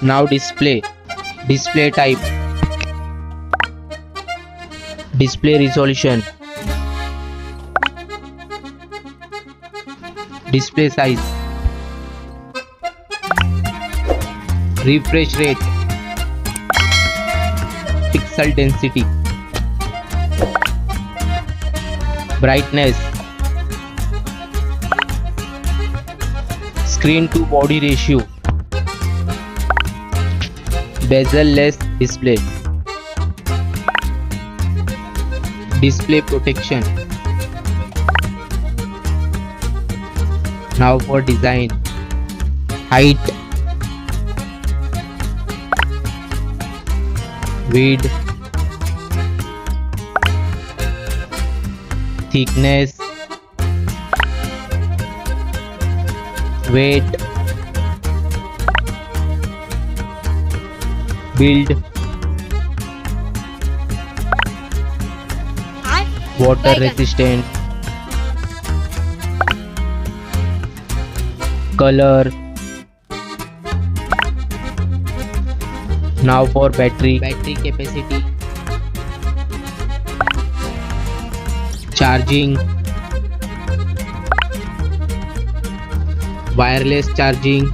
Now display. Display type. Display resolution. Display size. Refresh rate. Pixel density. Brightness. Screen to body ratio. Bezel-less display. Display protection. Now for design. Height, width, thickness, weight, build, water resistant, color. Now for battery capacity, charging, wireless charging,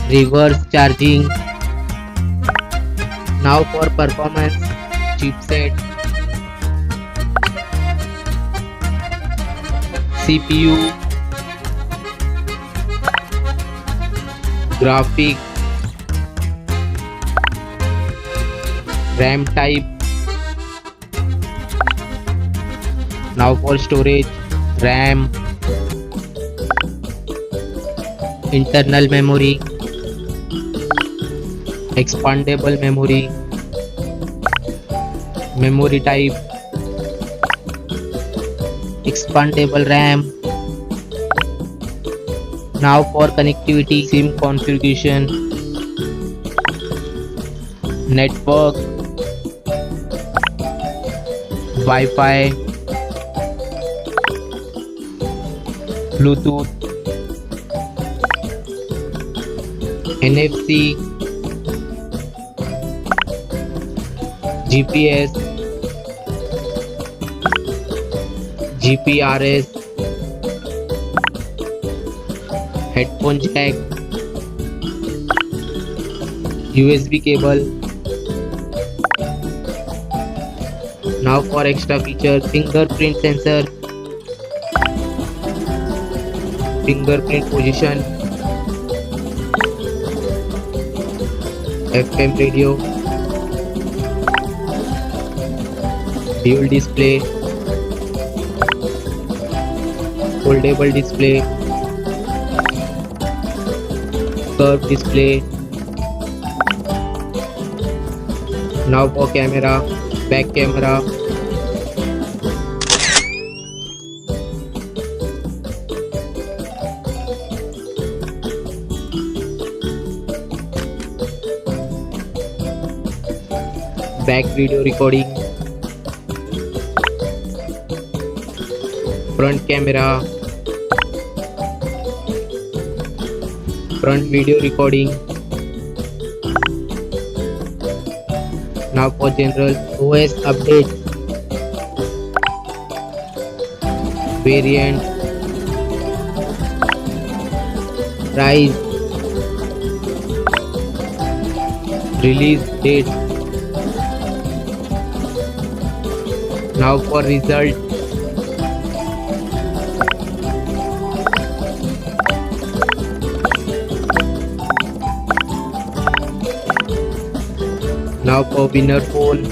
reverse charging. Now for performance, chipset, CPU, graphic, RAM type. Now for storage, RAM, internal memory, expandable memory, memory type, expandable RAM. Now for connectivity, SIM configuration, network, Wi-Fi, Bluetooth, NFC, GPS, GPRS, headphone jack, USB cable. Now for extra features, fingerprint sensor, fingerprint position, FM radio, dual display, foldable display, curved display. Now for camera, back camera, back video recording, front camera, front video recording. Now for general, OS update, variant, price, release date. Now for result, now for winner phone,